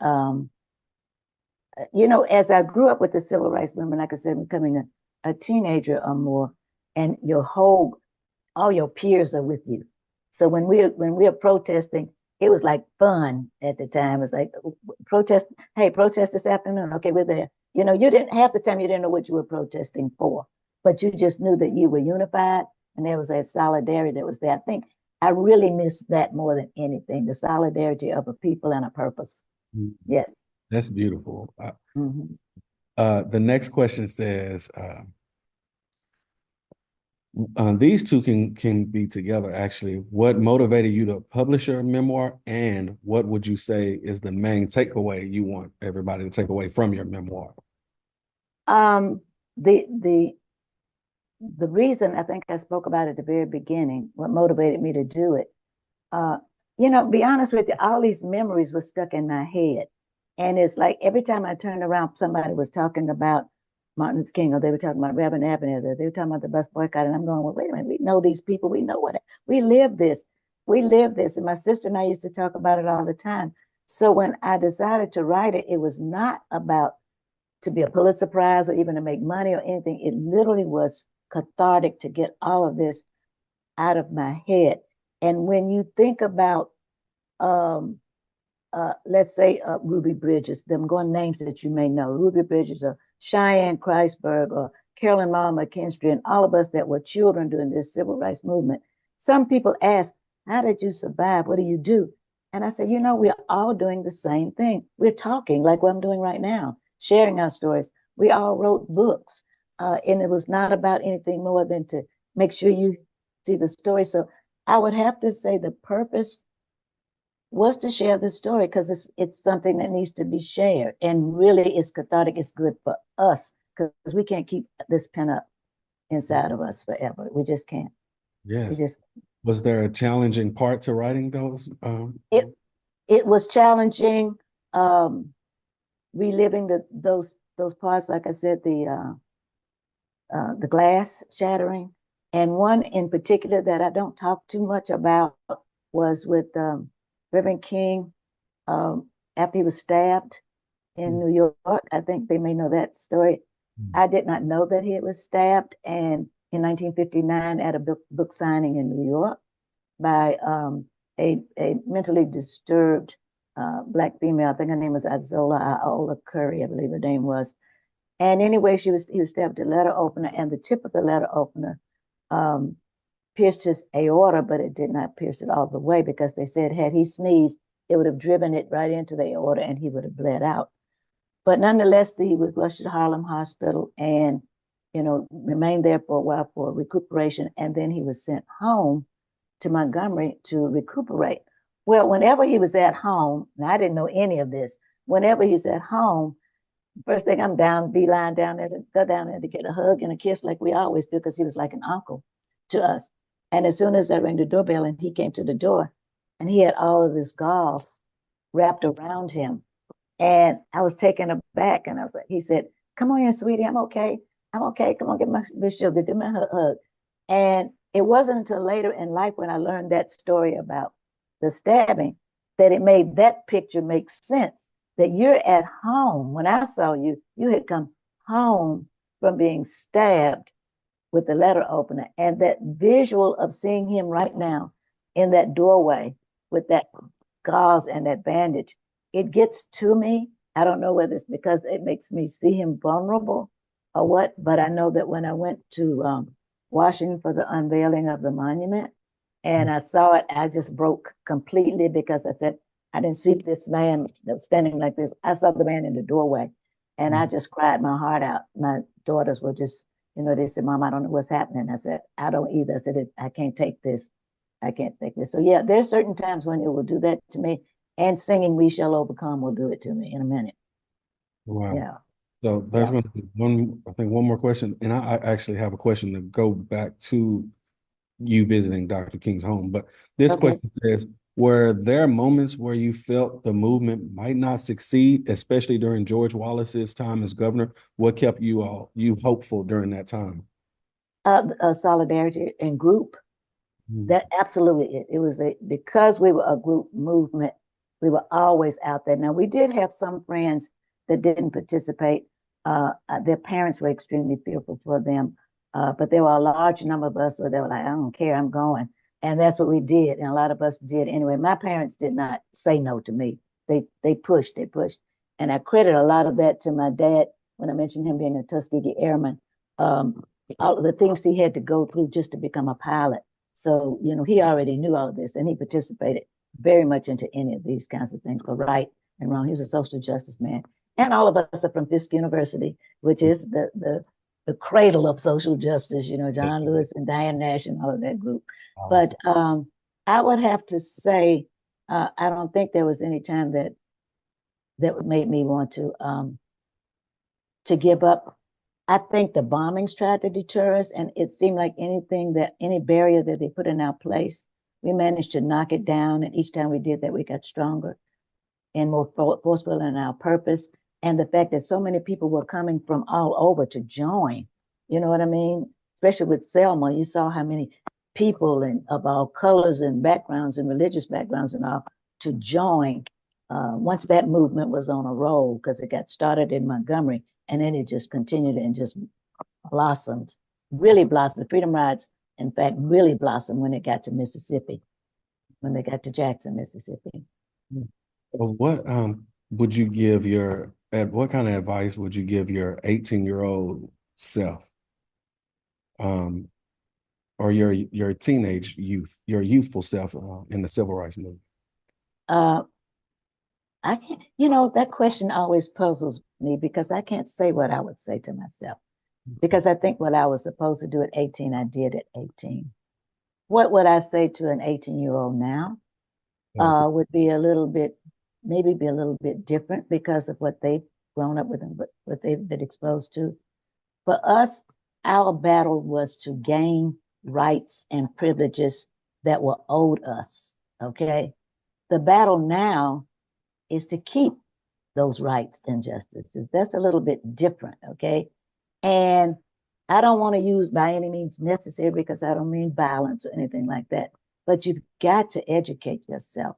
As I grew up with the civil rights movement, like I said, becoming a teenager or more, and all your peers are with you. So when we're protesting, it was like fun at the time. It's like protest, hey, protest this afternoon. Okay, we're there. You didn't half the time you didn't know what you were protesting for, but you just knew that you were unified and there was that solidarity that was there. I think I really miss that more than anything, the solidarity of a people and a purpose. Mhm. Yes. That's beautiful. Mm-hmm. The next question says, these two can be together actually. What motivated you to publish your memoir, and what would you say is the main takeaway you want everybody to take away from your memoir? Um, the the reason I think I spoke about at the very beginning, what motivated me to do it, uh, be honest with you, all these memories were stuck in my head. And it's like every time I turned around, somebody was talking about Martin Luther King, or they were talking about Reverend Avenue, or they were talking about the bus boycott. And I'm going, well, wait a minute, we know these people, we know what we live this. We live this. And my sister and I used to talk about it all the time. So when I decided to write it, it was not about to be a Pulitzer Prize or even to make money or anything. It literally was cathartic to get all of this out of my head. And when you think about, um, let's say, Ruby Bridges, them going names that you may know, Ruby Bridges or Cheyenne Kreisberg or Carolyn Mama McKinstry, and all of us that were children during this civil rights movement. Some people ask, how did you survive? What do you do? And I said, we're all doing the same thing. We're talking like what I'm doing right now, sharing our stories. We all wrote books, and it was not about anything more than to make sure you see the story. So I would have to say the purpose was to share the story because it's something that needs to be shared, and really it's cathartic. It's good for us because we can't keep this pent up inside of us forever. We just can't. We Yes. just Was there a challenging part to writing those? it it was challenging, um, reliving those parts. Like I said, the glass shattering, and one in particular that I don't talk too much about was with Reverend King, um, after he was stabbed in New York. I think they may know that story. I did not know that he was stabbed, and in 1959 at a book signing in New York by a mentally disturbed black female. I think her name was Azola Curry, I believe her name was. And anyway, he was stabbed with a letter opener, and the tip of the letter opener um, pierced his aorta, but it did not pierce it all the way because they said had he sneezed, it would have driven it right into the aorta and he would have bled out. But nonetheless, he was rushed to Harlem Hospital and, remained there for a while for recuperation. And then he was sent home to Montgomery to recuperate. Well, whenever he was at home, and I didn't know any of this, whenever he's at home, first thing I'm down, beeline down there to go down there to get a hug and a kiss like we always do, because he was like an uncle to us. And as soon as I rang the doorbell and he came to the door, and he had all of his gauze wrapped around him. And I was taken aback, and I was like, he said, "Come on here, sweetie. I'm okay. I'm okay. Come on, get my Miss Sugar, give me a hug." And it wasn't until later in life when I learned that story about the stabbing that it made that picture make sense. that you're at home. When I saw you, you had come home from being stabbed with the letter opener. And that visual of seeing him right now in that doorway with that gauze and that bandage, it gets to me. I don't know whether it's because it makes me see him vulnerable or what, but I know that when I went to Washington for the unveiling of the monument and I saw it, I just broke completely because I said, I didn't see this man that was standing like this. I saw the man in the doorway and I just cried my heart out. My daughters were just, they said, Mom, I don't know what's happening. I said, I don't either. I said, I can't take this. I can't take this. So yeah, there's certain times when it will do that to me. And singing We Shall Overcome will do it to me in a minute. Wow. Yeah. So there's Yeah. going to be one, I think one more question. And I actually have a question to go back to you visiting Dr. King's home. But this Okay. question says, were there moments where you felt the movement might not succeed, especially during George Wallace's time as governor? What kept you hopeful during that time? Solidarity and group. Mm. That absolutely it was because we were a group movement, we were always out there. Now we did have some friends that didn't participate. Their parents were extremely fearful for them, but there were a large number of us where they were like, I don't care, I'm going, and that's what we did, and a lot of us did anyway. My parents did not say no to me. They pushed, and I credit a lot of that to my dad when I mentioned him being a Tuskegee Airman. Um, all of the things he had to go through just to become a pilot, so, he already knew all of this and he participated very much into any of these kinds of things for right and wrong. He was a social justice man. And all of us are from Fisk University, which is the cradle of social justice, John Lewis and Diane Nash and all of that group. But Powerful. I would have to say, I don't think there was any time that made me want to give up. I think the bombings tried to deter us, and it seemed like any barrier that they put in our place, we managed to knock it down. And each time we did that, we got stronger and more forceful in our purpose. And the fact that so many people were coming from all over to join, you know what I mean? Especially with Selma, you saw how many people and of all colors and backgrounds and religious backgrounds and all to join. Once that movement was on a roll, because it got started in Montgomery, and then it just continued and just blossomed, really blossomed. The Freedom Rides, in fact, really blossomed when it got to Mississippi, when they got to Jackson, Mississippi. Well, what kind of advice would you give your 18-year-old self, um, or your teenage youth, your youthful self in the civil rights movement? Uh, I can't, that question always puzzles me because I can't say what I would say to myself because I think what I was supposed to do at 18, I did at 18. What would I say to an 18-year-old now? Yes. Would be a little bit, maybe be a little bit different because of what they've grown up with and what they've been exposed to. For us, our battle was to gain rights and privileges that were owed us. Okay. The battle now is to keep those rights and justices. That's a little bit different. Okay. And I don't want to use by any means necessary because I don't mean violence or anything like that. But you've got to educate yourself.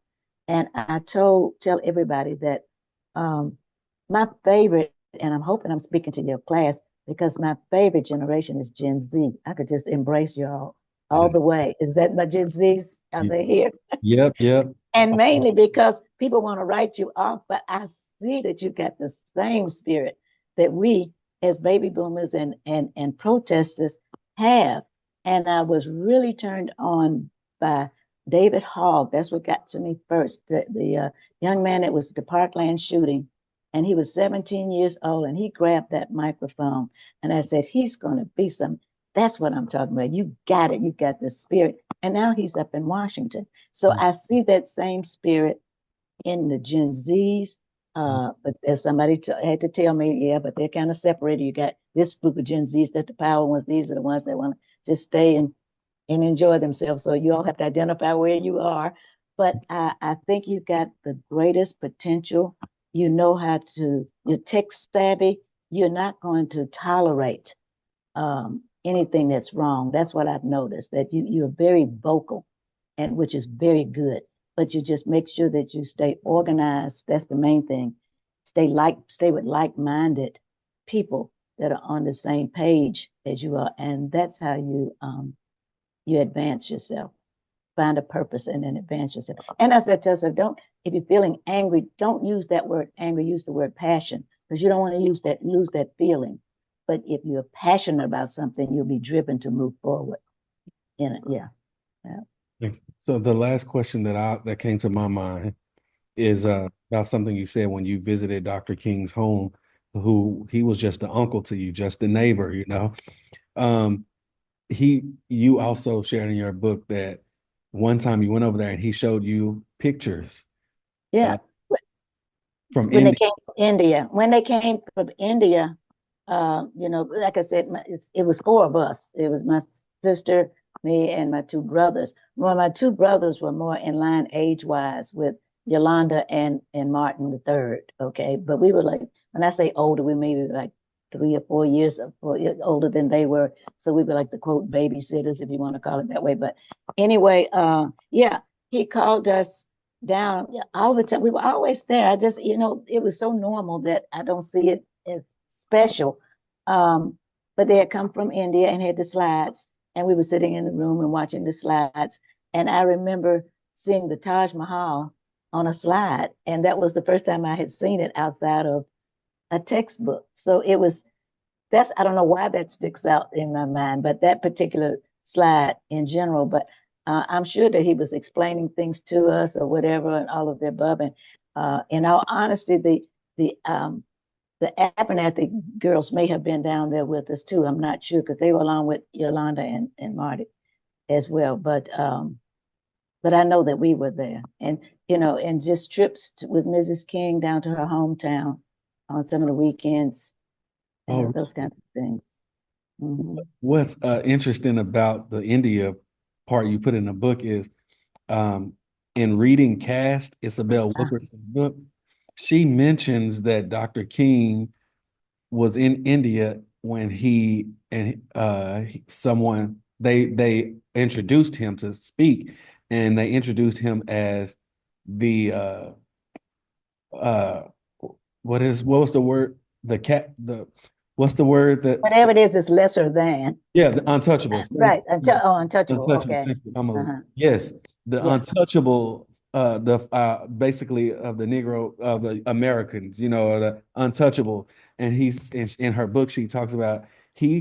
And I tell everybody that um, my favorite, and I'm hoping I'm speaking to your class because my favorite generation is Gen Z. I could just embrace y'all all Yeah. the way. Is that my Gen Zs? Are they here? Yep, yep. And mainly because people want to write you off, but I see that you got the same spirit that we as baby boomers and protesters have. And I was really turned on by David Hogg. That's what got to me first. The young man that was the Parkland shooting, and he was 17 years old, and he grabbed that microphone, and I said, he's going to be some. That's what I'm talking about. You got it. You got the spirit. And now he's up in Washington. So I see that same spirit in the Gen Zs. But as somebody had to tell me, yeah, but they're kind of separated. You got this group of Gen Zs that the power ones. These are the ones that want to just stay and enjoy themselves. So you all have to identify where you are. But I think you've got the greatest potential. You know how to, you're tech savvy. You're not going to tolerate anything that's wrong. That's what I've noticed, that you're very vocal, and which is very good. But you just make sure that you stay organized. That's the main thing. stay with like-minded people that are on the same page as you are, and that's how you advance yourself. Find a purpose and then advance yourself. And as I tell yourself, don't if you're feeling angry, don't use that word angry. Use the word passion because you don't want to lose that feeling. But if you're passionate about something, you'll be driven to move forward in it. Yeah. Yeah. So the last question that came to my mind is about something you said when you visited Dr. King's home, who he was just an uncle to you, just a neighbor, you know. Um, you also shared in your book that one time you went over there and he showed you pictures Yeah. uh, from When they India. came from India, like I said, it was four of us. It was my sister, me, and my two brothers. Well, my two brothers were more in line age-wise with Yolanda and Martin the third. Okay, but we were like, when I say older, we maybe like 3 or 4 years older than they were. So we were like the quote babysitters, if you want to call it that way. But anyway, yeah, he called us down all the time. We were always there. I just, it was so normal that I don't see it as special. Um, but they had come from India and had the slides, and we were sitting in the room and watching the slides. And I remember seeing the Taj Mahal on a slide, and that was the first time I had seen it outside of a textbook. So that's I don't know why that sticks out in my mind, but that particular slide in general. But I'm sure that he was explaining things to us or whatever, and all of the above. And in all honesty, the Abernathy girls may have been down there with us too. I'm not sure because they were along with Yolanda and Marty as well. But I know that we were there, and and just trips with Mrs. King down to her hometown on some of the weekends, Oh, those kinds of things. Hmm. what's interesting about the India part you put in the book is um, in reading Caste, Isabel Wilkerson's book, she mentions that Dr. King was in India when he and someone they introduced him to speak, and they introduced him as the uh what was the word the cat the what's the word that Whatever it is lesser than. yeah, the untouchables. Thank Right. you. Untouchable. Untouchable. Okay. Thank you. I'm a Uh-huh. yes. The Yeah. untouchable, the basically of the Negro of the Americans, the untouchable. And he's in her book, she talks about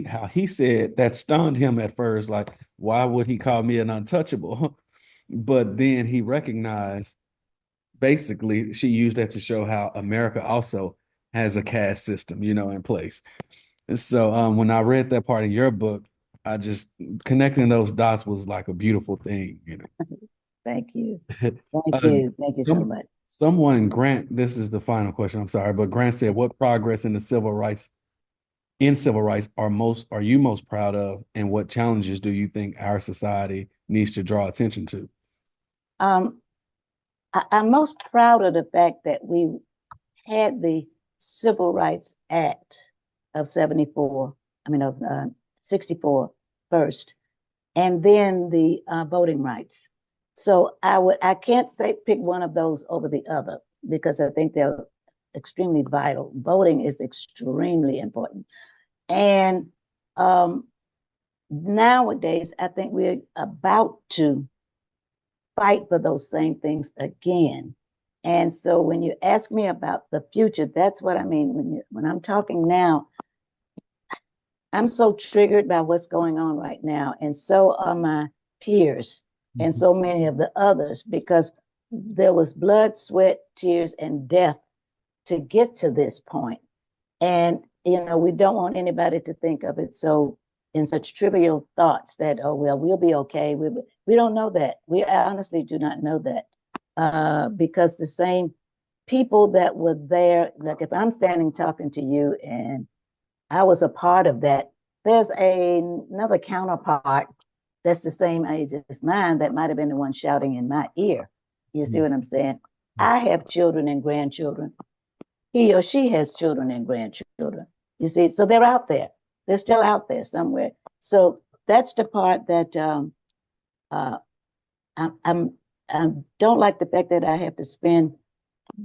how he said that stunned him at first, like, why would he call me an untouchable? But then he recognized basically she used that to show how America also has a caste system, in place. And so when I read that part of your book, I just connecting those dots was like a beautiful thing. Thank you. Thank Uh, you. Thank you so some much. someone Grant, this is the final question. I'm sorry, but Grant said, "What progress in civil rights are you most proud of, and what challenges do you think our society needs to draw attention to?" Um, I'm most proud of the fact that we had the Civil Rights Act of 74, I mean of 64 first, and then the voting rights. So I can't say pick one of those over the other because I think they're extremely vital. Voting is extremely important. And nowadays, I think we're about to fight for those same things again. And so when you ask me about the future, that's what I mean. When I'm talking now, I'm so triggered by what's going on right now, and so are my peers and Mhm. so many of the others, because there was blood, sweat, tears, and death to get to this point. And we don't want anybody to think of it so in such trivial thoughts that, oh well, we'll be okay. We don't know that. We honestly do not know that. Because the same people that were there, like if I'm standing talking to you and I was a part of that, there's another counterpart that's the same age as mine that might have been the one shouting in my ear. You see what I'm saying? I have children and grandchildren. He or she has children and grandchildren. You see, so they're out there. They're still out there somewhere. So that's the part that uh, I'm I don't like the fact that I have to spend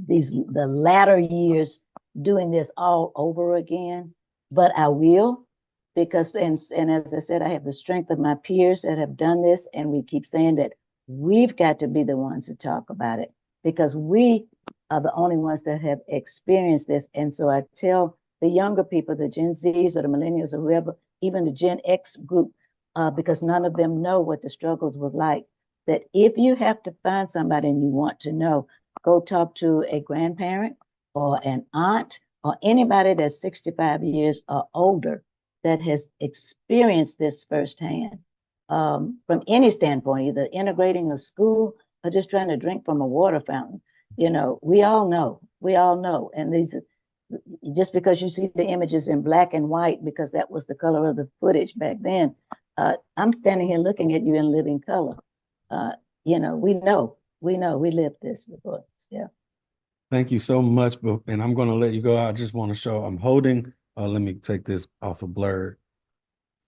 the latter years doing this all over again, but I will because and as I said, I have the strength of my peers that have done this, and we keep saying that we've got to be the ones to talk about it because we are the only ones that have experienced this. And so I tell the younger people, the Gen Zs or the millennials or whoever, even the Gen X group, because none of them know what the struggles were like, that if you have to find somebody and you want to know, go talk to a grandparent or an aunt or anybody that's 65 years or older that has experienced this firsthand from any standpoint, either integrating a school or just trying to drink from a water fountain. You know, we all know. And these, just because you see the images in black and white, because that was the color of the footage back then, I'm standing here looking at you in living color. Uh, we lived this before. Yeah. Thank you so much. And I'm going to let you go. I just want to show I'm holding, let me take this off of blurred.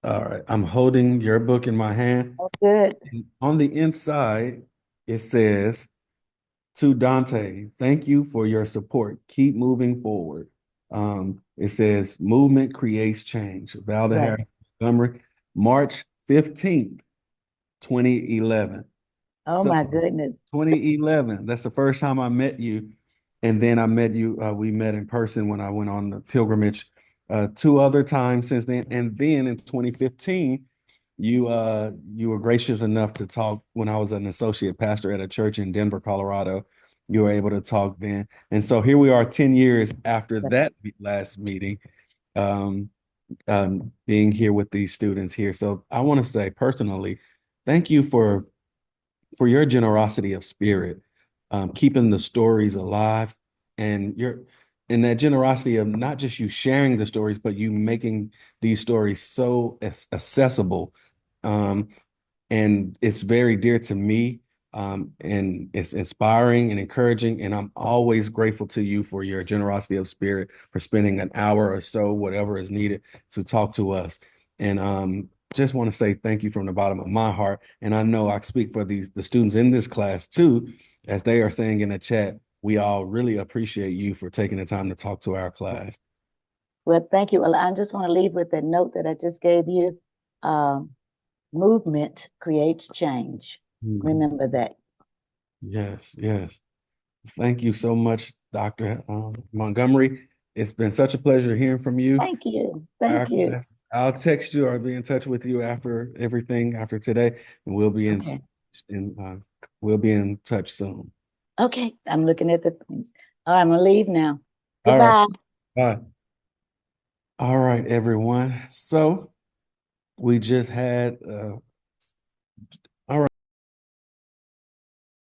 All right. I'm holding your book in my hand. Oh, good. And on the inside, it says, to Dante, thank you for your support. Keep moving forward. It says, movement creates change. Valda Right. Harris-Montgomery, March 15th, 2011. Oh So my goodness. 2011, that's the first time I met you. And then I met you, we met in person when I went on the pilgrimage two other times since then. And then in 2015, you were gracious enough to talk when I was an associate pastor at a church in Denver, Colorado. You were able to talk then. And so here we are 10 years after that last meeting, um, being here with these students here. So I want to say personally, thank you for your generosity of spirit, keeping the stories alive, and your and that generosity of not just you sharing the stories, but you making these stories so accessible. Um, and it's very dear to me. And it's inspiring and encouraging. And I'm always grateful to you for your generosity of spirit, for spending an hour or so, whatever is needed, to talk to us. And just want to say thank you from the bottom of my heart. And I know I speak for the students in this class too, as they are saying in the chat. We all really appreciate you for taking the time to talk to our class. Well, thank you. Well, I just want to leave with that note that I just gave you. Um, Movement creates change. Mhm. Remember that. Yes, yes. Thank you so much, Dr. Montgomery. It's been such a pleasure hearing from you. Thank you. Our Thank you. class, I'll text you or be in touch with you after everything after today, and Okay. in we'll be in touch soon. Okay. I'm looking at the things. All right, I'm gonna leave now. All right. Goodbye. Bye. All right, everyone. So we just had